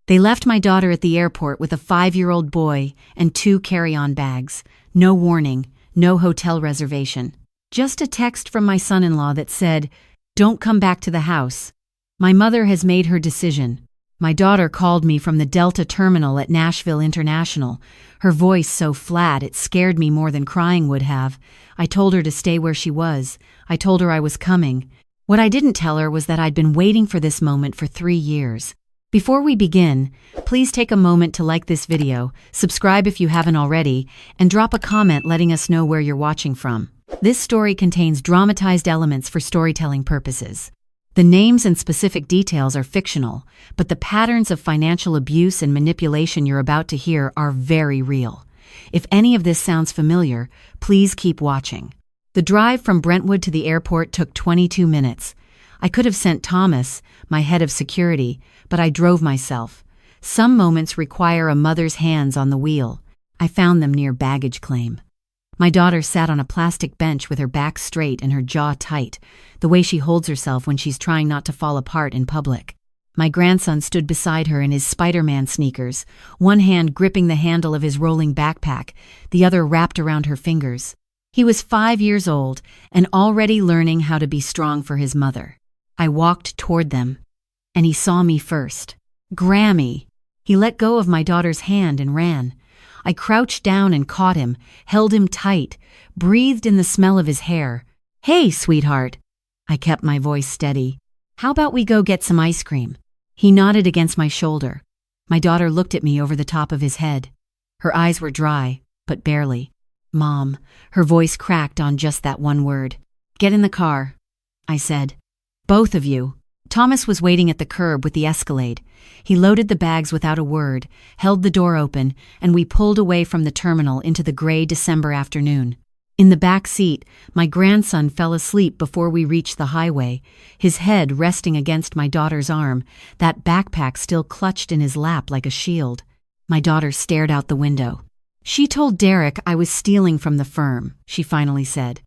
They left my daughter at the airport with a 5-year-old boy and 2 carry-on bags. No warning, no hotel reservation. Just a text from my son-in-law that said, "Don't come back to the house. My mother has made her decision." My daughter called me from the Delta terminal at Nashville International, her voice so flat it scared me more than crying would have. I told her to stay where she was. I told her I was coming. What I didn't tell her was that I'd been waiting for this moment for 3 years. Before we begin, please take a moment to like this video, subscribe if you haven't already, and drop a comment letting us know where you're watching from. This story contains dramatized elements for storytelling purposes. The names and specific details are fictional, but the patterns of financial abuse and manipulation you're about to hear are very real. If any of this sounds familiar, please keep watching. The drive from Brentwood to the airport took 22 minutes. I could have sent Thomas, my head of security, but I drove myself. Some moments require a mother's hands on the wheel. I found them near baggage claim. My daughter sat on a plastic bench with her back straight and her jaw tight, the way she holds herself when she's trying not to fall apart in public. My grandson stood beside her in his Spider-Man sneakers, one hand gripping the handle of his rolling backpack, the other wrapped around her fingers. He was 5 years old and already learning how to be strong for his mother. I walked toward them, and he saw me first. Grammy! He let go of my daughter's hand and ran. I crouched down and caught him, held him tight, breathed in the smell of his hair. "Hey, sweetheart." I kept my voice steady. "How about we go get some ice cream?" He nodded against my shoulder. My daughter looked at me over the top of his head. Her eyes were dry, but barely. "Mom," her voice cracked on just that one word. "Get in the car," I said. "Both of you." Thomas was waiting at the curb with the Escalade. He loaded the bags without a word, held the door open, and we pulled away from the terminal into the gray December afternoon. In the back seat, my grandson fell asleep before we reached the highway, his head resting against my daughter's arm, that backpack still clutched in his lap like a shield. My daughter stared out the window. "She told Derek I was stealing from the firm," she finally said.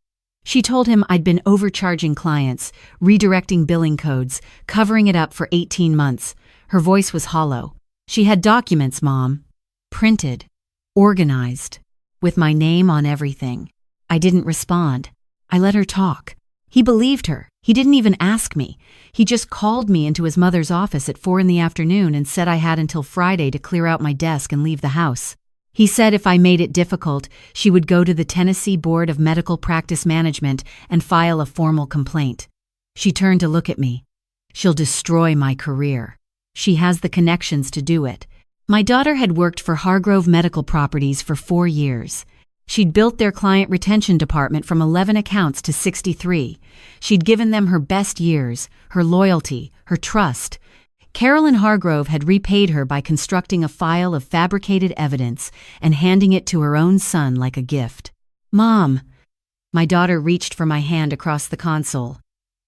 She told him I'd been overcharging clients, redirecting billing codes, covering it up for 18 months. Her voice was hollow. "She had documents, Mom. Printed. Organized. With my name on everything." I didn't respond. I let her talk. He believed her. He didn't even ask me. He just called me into his mother's office at 4 in the afternoon and said I had until Friday to clear out my desk and leave the house. He said if I made it difficult, she would go to the Tennessee Board of Medical Practice Management and file a formal complaint. She turned to look at me. "She'll destroy my career. She has the connections to do it." My daughter had worked for Hargrove Medical Properties for 4 years. She'd built their client retention department from 11 accounts to 63. She'd given them her best years, her loyalty, her trust. Carolyn Hargrove had repaid her by constructing a file of fabricated evidence and handing it to her own son like a gift. "Mom." My daughter reached for my hand across the console.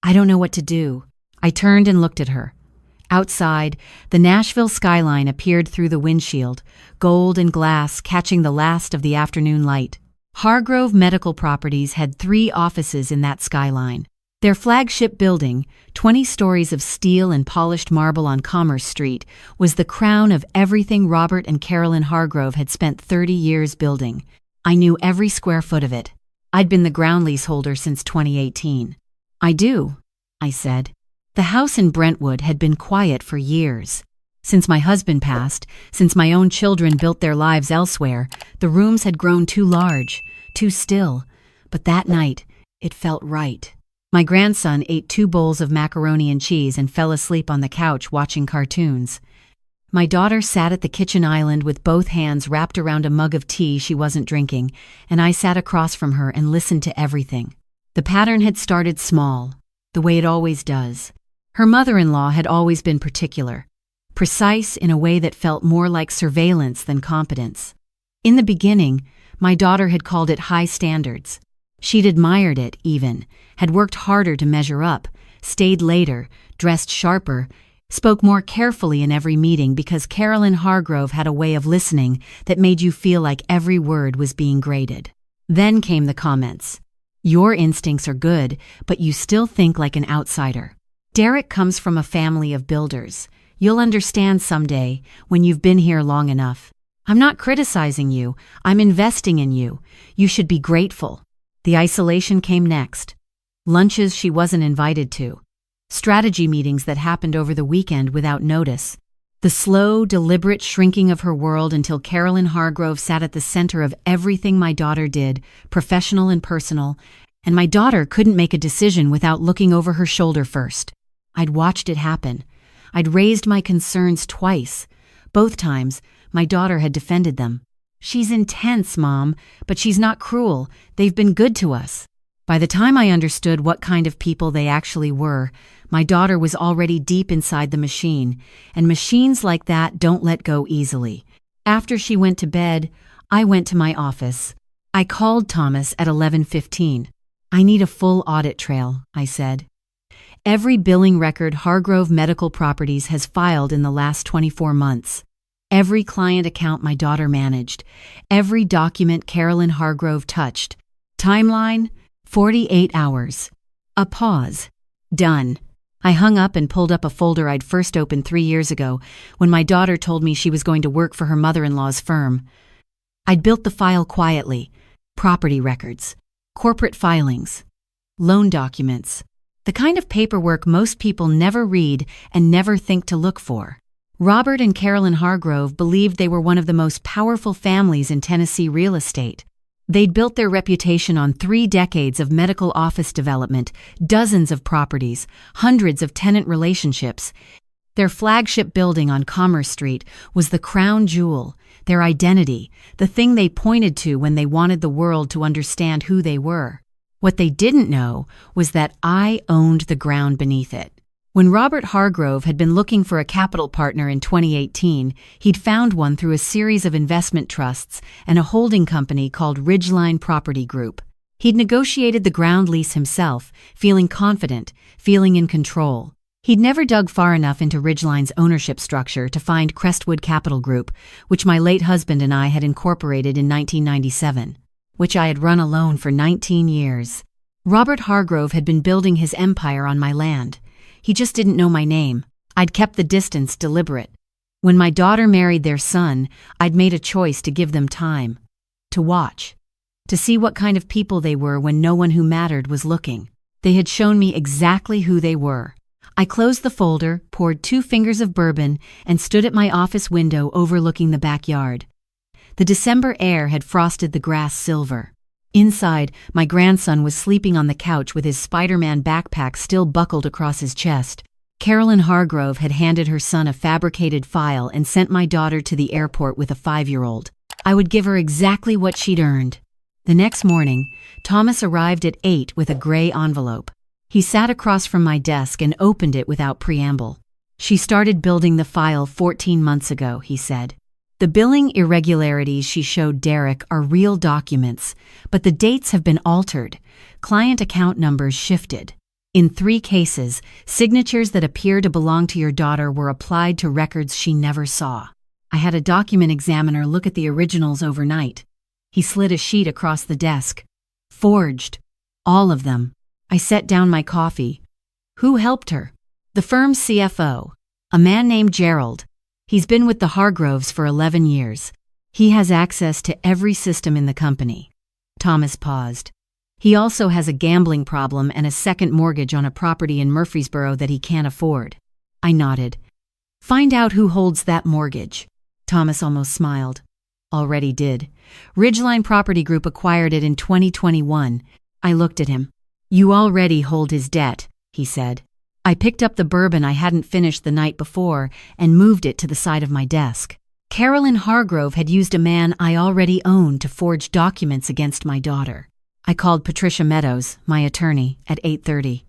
"I don't know what to do." I turned and looked at her. Outside, the Nashville skyline appeared through the windshield, gold and glass catching the last of the afternoon light. Hargrove Medical Properties had 3 offices in that skyline. Their flagship building, 20 stories of steel and polished marble on Commerce Street, was the crown of everything Robert and Carolyn Hargrove had spent 30 years building. I knew every square foot of it. I'd been the ground lease holder since 2018. "I do," I said. The house in Brentwood had been quiet for years. Since my husband passed, since my own children built their lives elsewhere, the rooms had grown too large, too still. But that night, it felt right. My grandson ate 2 bowls of macaroni and cheese and fell asleep on the couch watching cartoons. My daughter sat at the kitchen island with both hands wrapped around a mug of tea she wasn't drinking, and I sat across from her and listened to everything. The pattern had started small, the way it always does. Her mother-in-law had always been particular, precise in a way that felt more like surveillance than competence. In the beginning, my daughter had called it high standards. She'd admired it, even, had worked harder to measure up, stayed later, dressed sharper, spoke more carefully in every meeting because Carolyn Hargrove had a way of listening that made you feel like every word was being graded. Then came the comments. "Your instincts are good, but you still think like an outsider." Derek comes from a family of builders. You'll understand someday, when you've been here long enough. I'm not criticizing you, I'm investing in you. You should be grateful. The isolation came next. Lunches she wasn't invited to. Strategy meetings that happened over the weekend without notice. The slow, deliberate shrinking of her world until Carolyn Hargrove sat at the center of everything my daughter did, professional and personal, and my daughter couldn't make a decision without looking over her shoulder first. I'd watched it happen. I'd raised my concerns twice. Both times, my daughter had defended them. She's intense, Mom, but she's not cruel. They've been good to us. By the time I understood what kind of people they actually were, my daughter was already deep inside the machine, and machines like that don't let go easily. After she went to bed, I went to my office. I called Thomas at 11:15. I need a full audit trail, I said. Every billing record Hargrove Medical Properties has filed in the last 24 months. Every client account my daughter managed. Every document Carolyn Hargrove touched. Timeline, 48 hours. A pause. Done. I hung up and pulled up a folder I'd first opened 3 years ago when my daughter told me she was going to work for her mother-in-law's firm. I'd built the file quietly. Property records. Corporate filings. Loan documents. The kind of paperwork most people never read and never think to look for. Robert and Carolyn Hargrove believed they were one of the most powerful families in Tennessee real estate. They'd built their reputation on 3 decades of medical office development, dozens of properties, hundreds of tenant relationships. Their flagship building on Commerce Street was the crown jewel, their identity, the thing they pointed to when they wanted the world to understand who they were. What they didn't know was that I owned the ground beneath it. When Robert Hargrove had been looking for a capital partner in 2018, he'd found one through a series of investment trusts and a holding company called Ridgeline Property Group. He'd negotiated the ground lease himself, feeling confident, feeling in control. He'd never dug far enough into Ridgeline's ownership structure to find Crestwood Capital Group, which my late husband and I had incorporated in 1997, which I had run alone for 19 years. Robert Hargrove had been building his empire on my land. He just didn't know my name. I'd kept the distance deliberate. When my daughter married their son, I'd made a choice to give them time. To watch. To see what kind of people they were when no one who mattered was looking. They had shown me exactly who they were. I closed the folder, poured 2 fingers of bourbon, and stood at my office window overlooking the backyard. The December air had frosted the grass silver. Inside, my grandson was sleeping on the couch with his Spider-Man backpack still buckled across his chest. Carolyn Hargrove had handed her son a fabricated file and sent my daughter to the airport with a 5-year-old. I would give her exactly what she'd earned. The next morning, Thomas arrived at 8 with a gray envelope. He sat across from my desk and opened it without preamble. She started building the file 14 months ago, he said. The billing irregularities she showed Derek are real documents, but the dates have been altered. Client account numbers shifted. In 3 cases, signatures that appear to belong to your daughter were applied to records she never saw. I had a document examiner look at the originals overnight. He slid a sheet across the desk. Forged. All of them. I set down my coffee. Who helped her? The firm's CFO. A man named Gerald. He's been with the Hargroves for 11 years. He has access to every system in the company. Thomas paused. He also has a gambling problem and a second mortgage on a property in Murfreesboro that he can't afford. I nodded. Find out who holds that mortgage. Thomas almost smiled. Already did. Ridgeline Property Group acquired it in 2021. I looked at him. You already hold his debt, he said. I picked up the bourbon I hadn't finished the night before and moved it to the side of my desk. Carolyn Hargrove had used a man I already owned to forge documents against my daughter. I called Patricia Meadows, my attorney, at 8:30.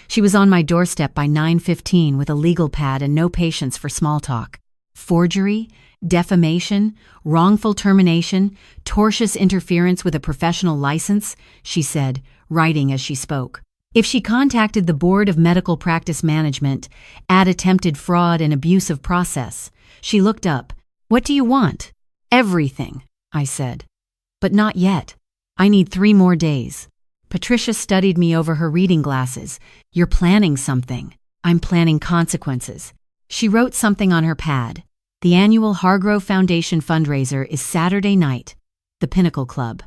She was on my doorstep by 9:15 with a legal pad and no patience for small talk. Forgery, defamation, wrongful termination, tortious interference with a professional license, she said, writing as she spoke. If she contacted the Board of Medical Practice Management, add attempted fraud and abuse of process. She looked up. What do you want? Everything, I said. But not yet. I need 3 more days. Patricia studied me over her reading glasses. You're planning something. I'm planning consequences. She wrote something on her pad. The annual Hargrove Foundation fundraiser is Saturday night. The Pinnacle Club.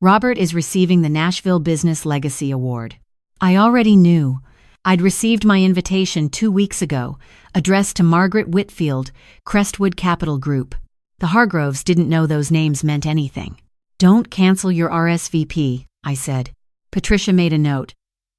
Robert is receiving the Nashville Business Legacy Award. I already knew. I'd received my invitation 2 weeks ago, addressed to Margaret Whitfield, Crestwood Capital Group. The Hargroves didn't know those names meant anything. Don't cancel your RSVP, I said. Patricia made a note.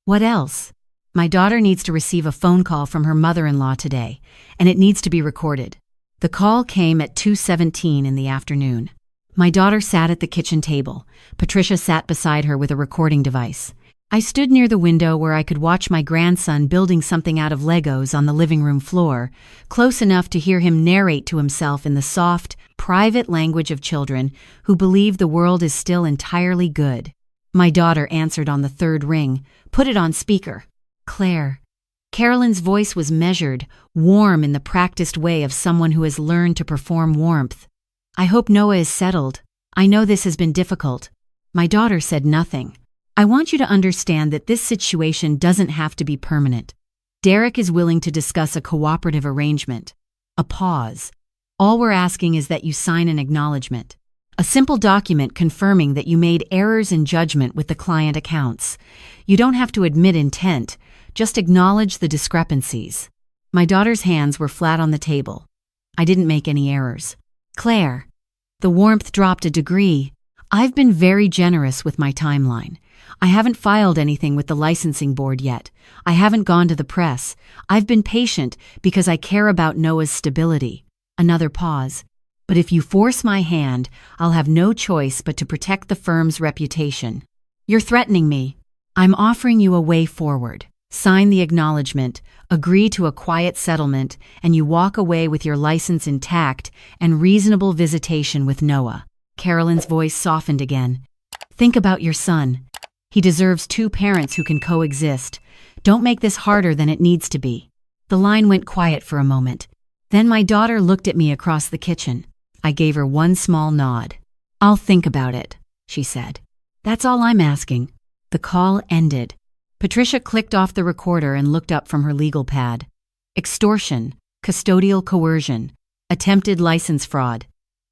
What else? My daughter needs to receive a phone call from her mother-in-law today, and it needs to be recorded. The call came at 2:17 in the afternoon. My daughter sat at the kitchen table. Patricia sat beside her with a recording device. I stood near the window where I could watch my grandson building something out of Legos on the living room floor, close enough to hear him narrate to himself in the soft, private language of children who believe the world is still entirely good. My daughter answered on the third ring. Put it on speaker. Claire. Carolyn's voice was measured, warm in the practiced way of someone who has learned to perform warmth. I hope Noah is settled. I know this has been difficult. My daughter said nothing. I want you to understand that this situation doesn't have to be permanent. Derek is willing to discuss a cooperative arrangement. A pause. All we're asking is that you sign an acknowledgement. A simple document confirming that you made errors in judgment with the client accounts. You don't have to admit intent, just acknowledge the discrepancies. My daughter's hands were flat on the table. I didn't make any errors. Claire. The warmth dropped a degree. I've been very generous with my timeline. I haven't filed anything with the licensing board yet. I haven't gone to the press. I've been patient because I care about Noah's stability. Another pause. But if you force my hand, I'll have no choice but to protect the firm's reputation. You're threatening me. I'm offering you a way forward. Sign the acknowledgement, agree to a quiet settlement, and you walk away with your license intact and reasonable visitation with Noah. Carolyn's voice softened again. Think about your son. He deserves 2 parents who can coexist. Don't make this harder than it needs to be. The line went quiet for a moment. Then my daughter looked at me across the kitchen. I gave her one small nod. I'll think about it, she said. That's all I'm asking. The call ended. Patricia clicked off the recorder and looked up from her legal pad. Extortion, custodial coercion, attempted license fraud.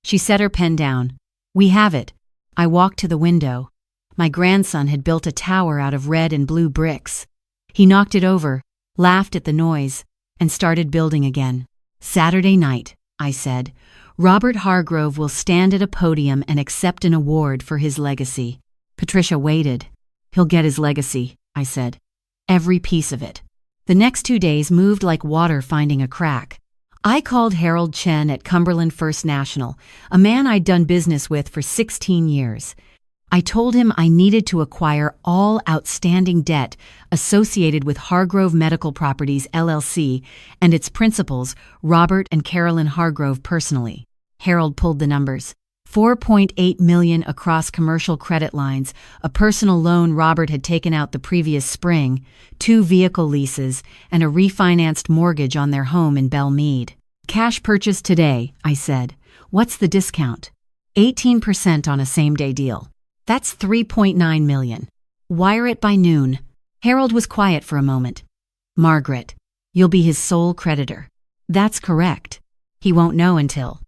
She set her pen down. We have it. I walked to the window. My grandson had built a tower out of red and blue bricks. He knocked it over, laughed at the noise, and started building again. Saturday night, I said, Robert Hargrove will stand at a podium and accept an award for his legacy. Patricia waited. He'll get his legacy, I said. Every piece of it. The next 2 days moved like water finding a crack. I called Harold Chen at Cumberland First National, a man I'd done business with for 16 years. I told him I needed to acquire all outstanding debt associated with Hargrove Medical Properties, LLC, and its principals, Robert and Carolyn Hargrove personally. Harold pulled the numbers. $4.8 million across commercial credit lines, a personal loan Robert had taken out the previous spring, 2 vehicle leases, and a refinanced mortgage on their home in Belmead. Cash purchase today, I said. What's the discount? 18% on a same-day deal. That's $3.9 million. Wire it by noon. Harold was quiet for a moment. Margaret, you'll be his sole creditor. That's correct. He won't know until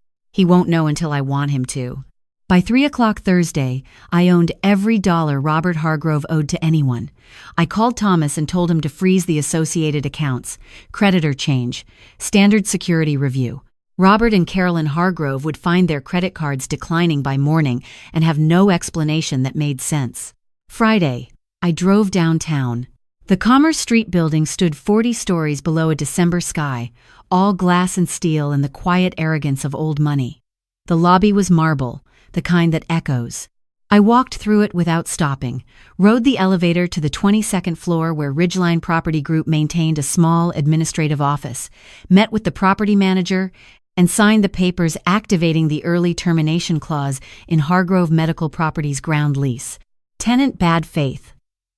I want him to. By 3 o'clock Thursday, I owned every dollar Robert Hargrove owed to anyone. I called Thomas and told him to freeze the associated accounts, creditor change, standard security review. Robert and Carolyn Hargrove would find their credit cards declining by morning and have no explanation that made sense. Friday, I drove downtown. The Commerce Street building stood 40 stories below a December sky, all glass and steel in the quiet arrogance of old money. The lobby was marble, the kind that echoes. I walked through it without stopping, rode the elevator to the 22nd floor where Ridgeline Property Group maintained a small administrative office, met with the property manager, and signed the papers activating the early termination clause in Hargrove Medical Properties ground lease. Tenant bad faith.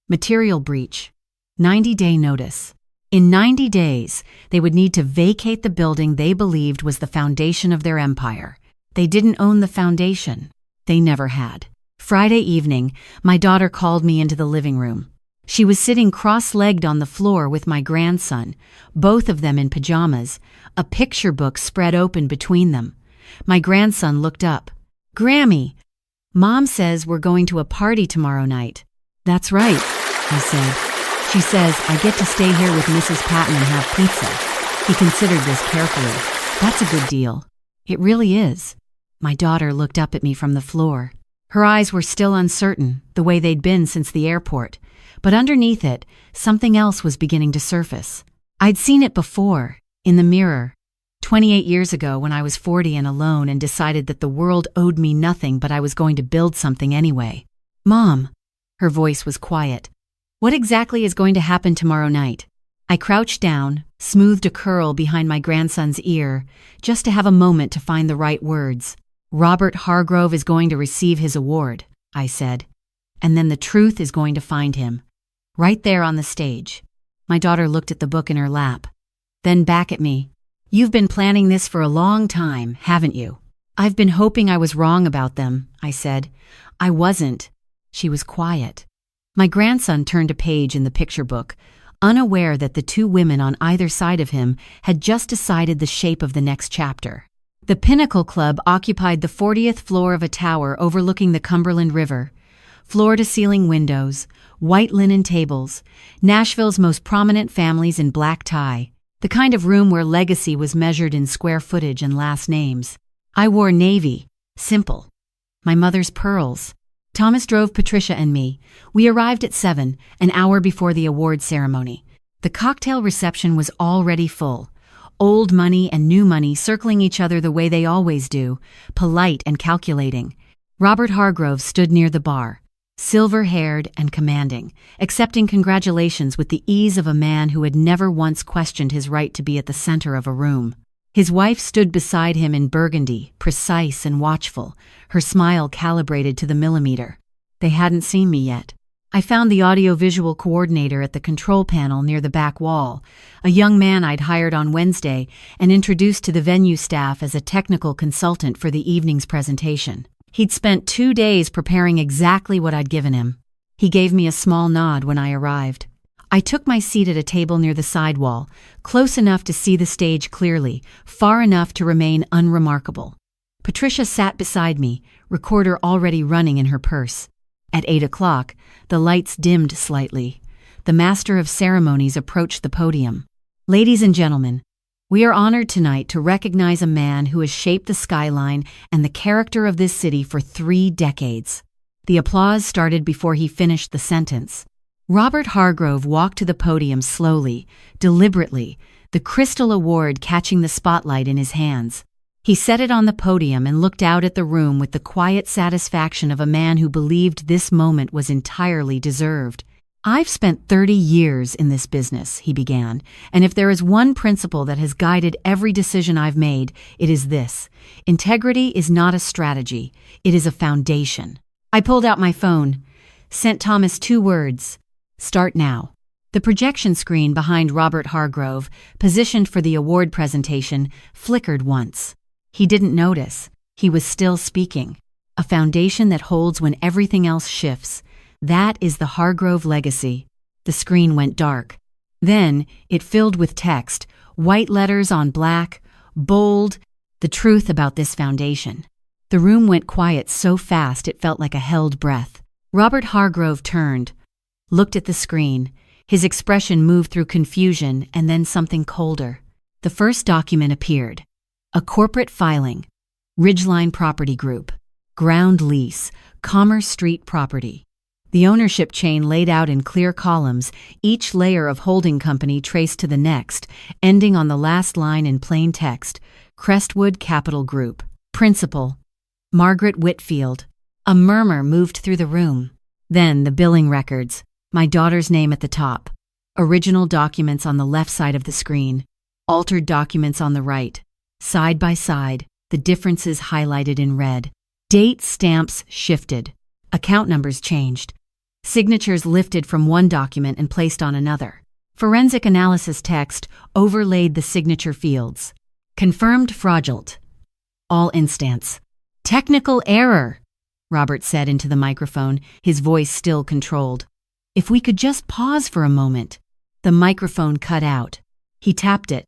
Material breach. 90-day notice. In 90 days, they would need to vacate the building they believed was the foundation of their empire. They didn't own the foundation. They never had. Friday evening, my daughter called me into the living room. She was sitting cross-legged on the floor with my grandson, both of them in pajamas, a picture book spread open between them. My grandson looked up. "Grammy, Mom says we're going to a party tomorrow night." "That's right," I said. "She says I get to stay here with Mrs. Patton and have pizza." He considered this carefully. "That's a good deal." "It really is." My daughter looked up at me from the floor. Her eyes were still uncertain, the way they'd been since the airport. But underneath it, something else was beginning to surface. I'd seen it before, in the mirror. 28 years ago when I was 40 and alone and decided that the world owed me nothing but I was going to build something anyway. "Mom," her voice was quiet, "what exactly is going to happen tomorrow night?" I crouched down, smoothed a curl behind my grandson's ear, just to have a moment to find the right words. "Robert Hargrove is going to receive his award," I said. "And then the truth is going to find him. Right there on the stage." My daughter looked at the book in her lap, then back at me. "You've been planning this for a long time, haven't you?" "I've been hoping I was wrong about them," I said. "I wasn't." She was quiet. My grandson turned a page in the picture book, unaware that the two women on either side of him had just decided the shape of the next chapter. The Pinnacle Club occupied the 40th floor of a tower overlooking the Cumberland River. Floor-to-ceiling windows, white linen tables, Nashville's most prominent families in black tie, the kind of room where legacy was measured in square footage and last names. I wore navy, simple. My mother's pearls. Thomas drove Patricia and me. We arrived at 7, an hour before the award ceremony. The cocktail reception was already full. Old money and new money circling each other the way they always do, polite and calculating. Robert Hargrove stood near the bar, silver-haired and commanding, accepting congratulations with the ease of a man who had never once questioned his right to be at the center of a room. His wife stood beside him in burgundy, precise and watchful, her smile calibrated to the millimeter. They hadn't seen me yet. I found the audiovisual coordinator at the control panel near the back wall, a young man I'd hired on Wednesday and introduced to the venue staff as a technical consultant for the evening's presentation. He'd spent 2 days preparing exactly what I'd given him. He gave me a small nod when I arrived. I took my seat at a table near the side wall, close enough to see the stage clearly, far enough to remain unremarkable. Patricia sat beside me, recorder already running in her purse. At 8 o'clock, the lights dimmed slightly. The master of ceremonies approached the podium. "Ladies and gentlemen, we are honored tonight to recognize a man who has shaped the skyline and the character of this city for 3 decades. The applause started before he finished the sentence. Robert Hargrove walked to the podium slowly, deliberately, the crystal award catching the spotlight in his hands. He set it on the podium and looked out at the room with the quiet satisfaction of a man who believed this moment was entirely deserved. "I've spent 30 years in this business," he began, "and if there is one principle that has guided every decision I've made, it is this. Integrity is not a strategy, it is a foundation." I pulled out my phone, sent Thomas 2 words. "Start now." The projection screen behind Robert Hargrove, positioned for the award presentation, flickered once. He didn't notice. He was still speaking. "A foundation that holds when everything else shifts. That is the Hargrove legacy." The screen went dark. Then it filled with text, white letters on black, bold, the truth about this foundation. The room went quiet so fast it felt like a held breath. Robert Hargrove turned, looked at the screen. His expression moved through confusion and then something colder. The first document appeared. A corporate filing. Ridgeline Property Group. Ground lease. Commerce Street property. The ownership chain laid out in clear columns, each layer of holding company traced to the next, ending on the last line in plain text. Crestwood Capital Group. Principal. Margaret Whitfield. A murmur moved through the room. Then the billing records. My daughter's name at the top. Original documents on the left side of the screen. Altered documents on the right. Side by side, the differences highlighted in red. Date stamps shifted. Account numbers changed. Signatures lifted from one document and placed on another. Forensic analysis text overlaid the signature fields. Confirmed fraudulent. All instance. "Technical error," Robert said into the microphone, his voice still controlled. If we could just pause for a moment. The microphone cut out. He tapped it.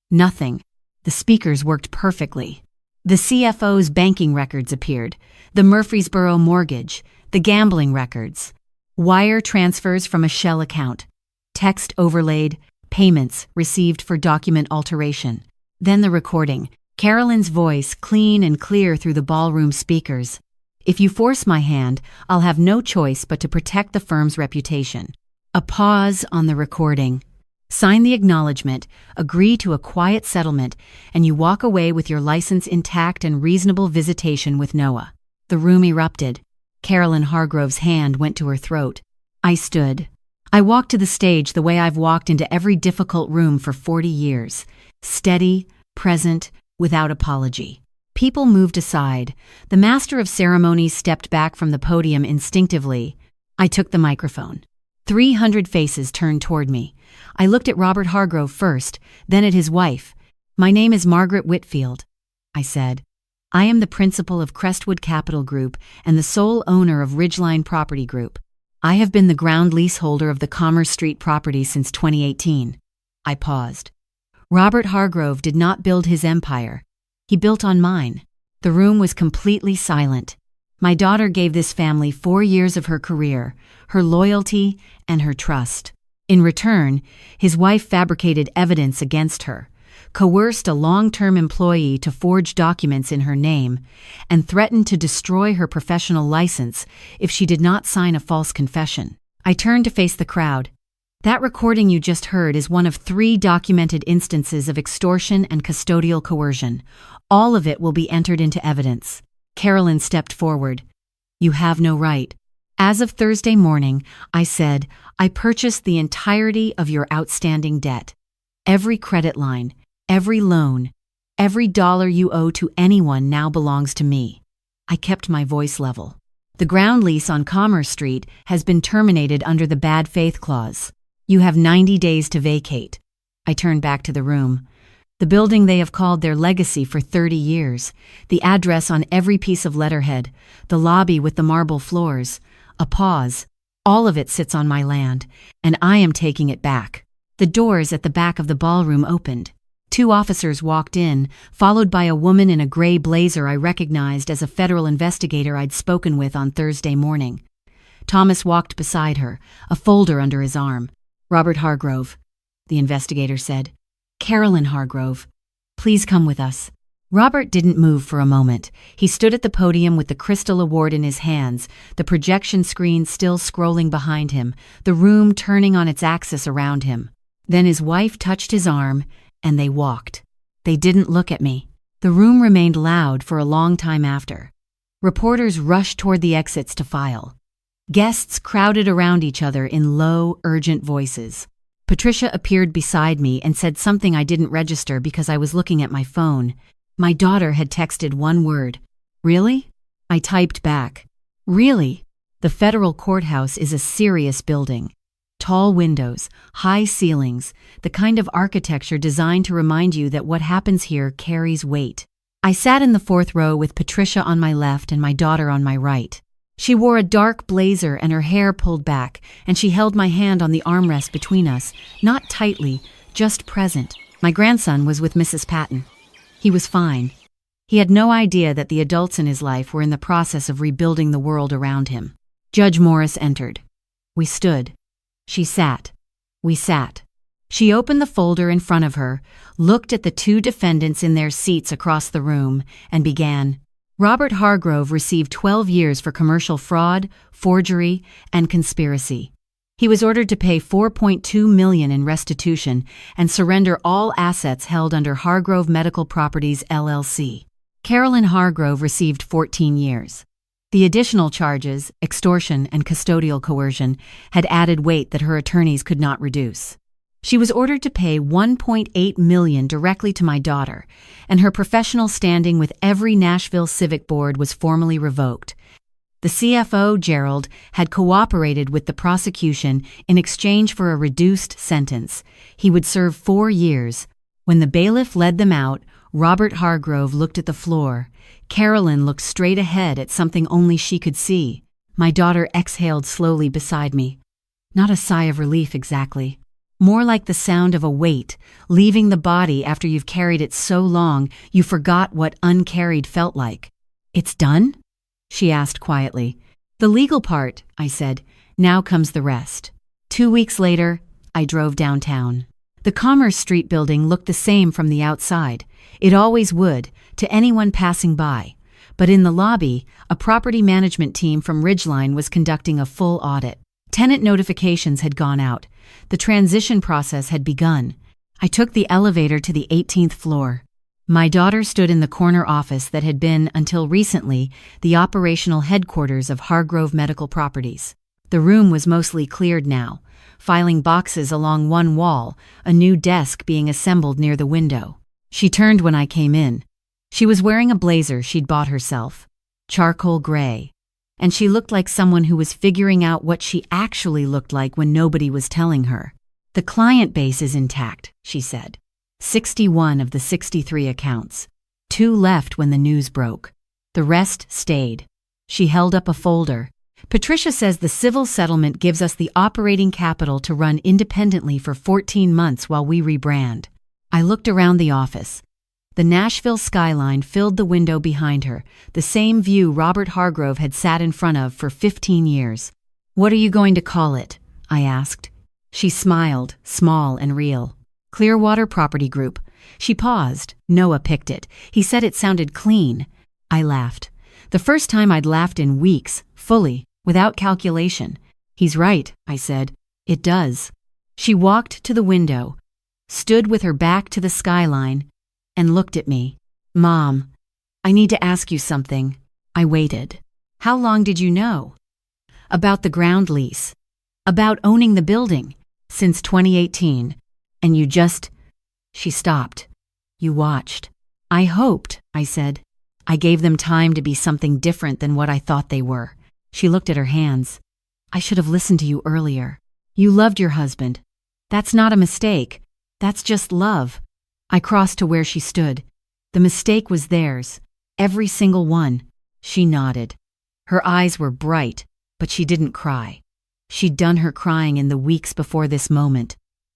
Nothing. The speakers worked perfectly. The CFO's banking records appeared, the Murfreesboro mortgage, the gambling records, wire transfers from a shell account, text overlaid, payments received for document alteration. Then the recording, Carolyn's voice clean and clear through the ballroom speakers. If you force my hand, I'll have no choice but to protect the firm's reputation. A pause on the recording. Sign the acknowledgement, agree to a quiet settlement, and you walk away with your license intact and reasonable visitation with Noah. The room erupted. Carolyn Hargrove's hand went to her throat. I stood. I walked to the stage the way I've walked into every difficult room for 40 years. Steady, present, without apology. People moved aside. The master of ceremonies stepped back from the podium instinctively. I took the microphone. 300 faces turned toward me. I looked at Robert Hargrove first, then at his wife. My name is Margaret Whitfield, I said. I am the principal of Crestwood Capital Group and the sole owner of Ridgeline Property Group. I have been the ground leaseholder of the Commerce Street property since 2018. I paused. Robert Hargrove did not build his empire. He built on mine. The room was completely silent. My daughter gave this family 4 years of her career, her loyalty, and her trust. In return, his wife fabricated evidence against her, coerced a long-term employee to forge documents in her name, and threatened to destroy her professional license if she did not sign a false confession. I turned to face the crowd. That recording you just heard is one of 3 documented instances of extortion and custodial coercion. All of it will be entered into evidence. Carolyn stepped forward. You have no right. As of Thursday morning, I said, I purchased the entirety of your outstanding debt. Every credit line, every loan, every dollar you owe to anyone now belongs to me. I kept my voice level. The ground lease on Commerce Street has been terminated under the bad faith clause. You have 90 days to vacate. I turned back to the room. The building they have called their legacy for 30 years, the address on every piece of letterhead, the lobby with the marble floors, a pause. All of it sits on my land, and I am taking it back. The doors at the back of the ballroom opened. 2 officers walked in, followed by a woman in a gray blazer I recognized as a federal investigator I'd spoken with on Thursday morning. Thomas walked beside her, a folder under his arm. Robert Hargrove, the investigator said. Carolyn Hargrove, please come with us. Robert didn't move for a moment. He stood at the podium with the Crystal Award in his hands, the projection screen still scrolling behind him, the room turning on its axis around him. Then his wife touched his arm, and they walked. They didn't look at me. The room remained loud for a long time after. Reporters rushed toward the exits to file. Guests crowded around each other in low, urgent voices. Patricia appeared beside me and said something I didn't register because I was looking at my phone. My daughter had texted one word. Really? I typed back. Really? The federal courthouse is a serious building. Tall windows, high ceilings, the kind of architecture designed to remind you that what happens here carries weight. I sat in the 4th row with Patricia on my left and my daughter on my right. She wore a dark blazer and her hair pulled back, and she held my hand on the armrest between us, not tightly, just present. My grandson was with Mrs. Patton. He was fine. He had no idea that the adults in his life were in the process of rebuilding the world around him. Judge Morris entered. We stood. She sat. We sat. She opened the folder in front of her, looked at the 2 defendants in their seats across the room, and began. Robert Hargrove received 12 years for commercial fraud, forgery, and conspiracy. He was ordered to pay $4.2 million in restitution and surrender all assets held under Hargrove Medical Properties, LLC. Carolyn Hargrove received 14 years. The additional charges, extortion and custodial coercion, had added weight that her attorneys could not reduce. She was ordered to pay $1.8 million directly to my daughter, and her professional standing with every Nashville Civic Board was formally revoked. The CFO, Gerald, had cooperated with the prosecution in exchange for a reduced sentence. He would serve 4 years. When the bailiff led them out, Robert Hargrove looked at the floor. Carolyn looked straight ahead at something only she could see. My daughter exhaled slowly beside me. Not a sigh of relief exactly. More like the sound of a weight, leaving the body after you've carried it so long you forgot what uncarried felt like. "It's done?" she asked quietly. "The legal part," I said. "Now comes the rest." 2 weeks later, I drove downtown. The Commerce Street building looked the same from the outside. It always would, to anyone passing by. But in the lobby, a property management team from Ridgeline was conducting a full audit. Tenant notifications had gone out. The transition process had begun. I took the elevator to the 18th floor. My daughter stood in the corner office that had been, until recently, the operational headquarters of Hargrove Medical Properties. The room was mostly cleared now, filing boxes along one wall, a new desk being assembled near the window. She turned when I came in. She was wearing a blazer she'd bought herself, charcoal gray, and she looked like someone who was figuring out what she actually looked like when nobody was telling her. "The client base is intact," she said. 61 of the 63 accounts. 2 left when the news broke. The rest stayed. She held up a folder. "Patricia says the civil settlement gives us the operating capital to run independently for 14 months while we rebrand." I looked around the office. The Nashville skyline filled the window behind her, the same view Robert Hargrove had sat in front of for 15 years. "What are you going to call it?" I asked. She smiled, small and real. "Clearwater Property Group." She paused. Noah picked it. He said it sounded clean. I laughed. The first time I'd laughed in weeks, fully, without calculation. "He's right," I said. "It does." She walked to the window, stood with her back to the skyline, and looked at me. "Mom, I need to ask you something." I waited. "How long did you know?" "About the ground lease. About owning the building. Since 2018. And you just—" She stopped. "You watched." "I hoped," I said. "I gave them time to be something different than what I thought they were." She looked at her hands. "I should have listened to you earlier. You loved your husband. That's not a mistake. That's just love." I crossed to where she stood. The mistake was theirs. Every single one. She nodded. Her eyes were bright, but she didn't cry. She'd done her crying in the weeks before this moment.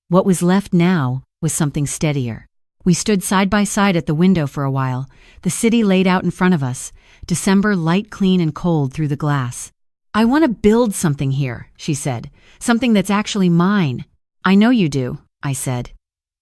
What was left now was something steadier. We stood side by side at the window for a while, the city laid out in front of us, December light, clean, and cold through the glass. "I want to build something here," she said. "Something that's actually mine." "I know you do," I said.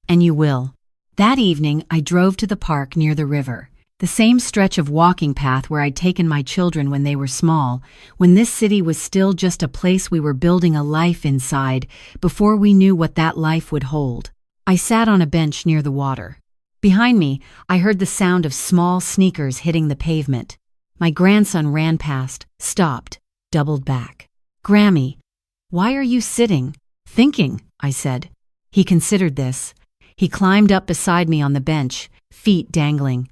"And you will." That evening, I drove to the park near the river, the same stretch of walking path where I'd taken my children when they were small, when this city was still just a place we were building a life inside before we knew what that life would hold. I sat on a bench near the water. Behind me, I heard the sound of small sneakers hitting the pavement. My grandson ran past, stopped, doubled back. "Grammy, why are you sitting?" "Thinking," I said. He considered this. He climbed up beside me on the bench, feet dangling.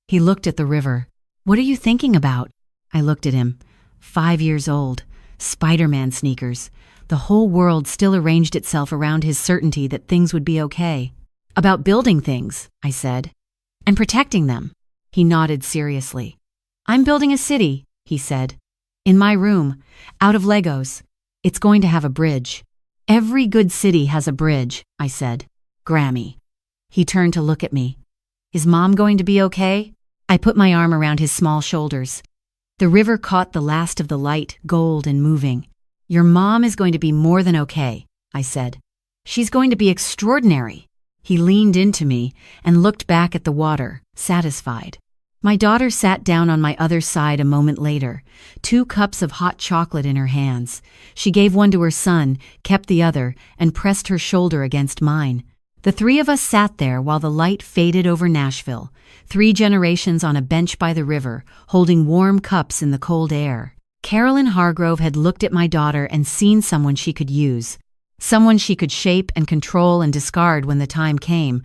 He looked at the river. "What are you thinking about?" I looked at him. 5 years old, Spider-Man sneakers. The whole world still arranged itself around his certainty that things would be okay. "About building things," I said. "And protecting them." He nodded seriously. "I'm building a city," he said. "In my room, out of Legos. It's going to have a bridge." "Every good city has a bridge," I said. "Grammy." He turned to look at me. "Is Mom going to be okay?" I put my arm around his small shoulders. The river caught the last of the light, gold and moving. "Your mom is going to be more than okay," I said. "She's going to be extraordinary." He leaned into me and looked back at the water, satisfied. My daughter sat down on my other side a moment later, 2 cups of hot chocolate in her hands. She gave one to her son, kept the other, and pressed her shoulder against mine. The 3 of us sat there while the light faded over Nashville, 3 generations on a bench by the river, holding warm cups in the cold air. Carolyn Hargrove had looked at my daughter and seen someone she could use, someone she could shape and control and discard when the time came.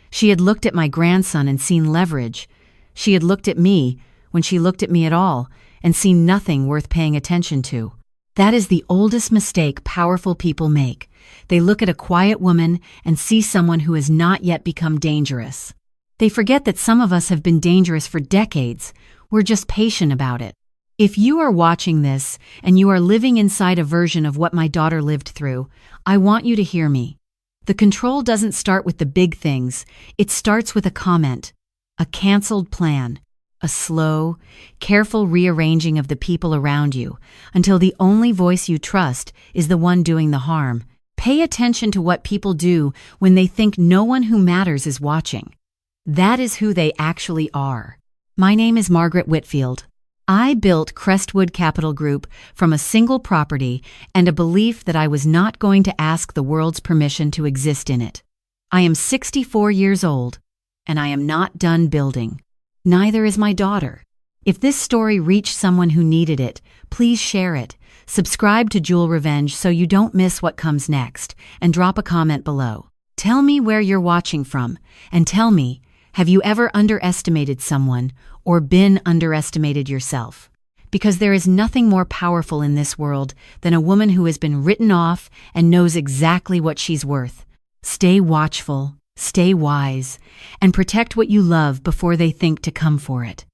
She had looked at my grandson and seen leverage. She had looked at me, when she looked at me at all, and seen nothing worth paying attention to. That is the oldest mistake powerful people make. They look at a quiet woman and see someone who has not yet become dangerous. They forget that some of us have been dangerous for decades. We're just patient about it. If you are watching this and you are living inside a version of what my daughter lived through, I want you to hear me. The control doesn't start with the big things. It starts with a comment, a canceled plan, a slow, careful rearranging of the people around you until the only voice you trust is the one doing the harm. Pay attention to what people do when they think no one who matters is watching. That is who they actually are. My name is Margaret Whitfield. I built Crestwood Capital Group from a single property and a belief that I was not going to ask the world's permission to exist in it. I am 64 years old, and I am not done building. Neither is my daughter. If this story reached someone who needed it, please share it. Subscribe to Jewel Revenge so you don't miss what comes next, and drop a comment below. Tell me where you're watching from, and tell me, have you ever underestimated someone or been underestimated yourself? Because there is nothing more powerful in this world than a woman who has been written off and knows exactly what she's worth. Stay watchful, stay wise, and protect what you love before they think to come for it.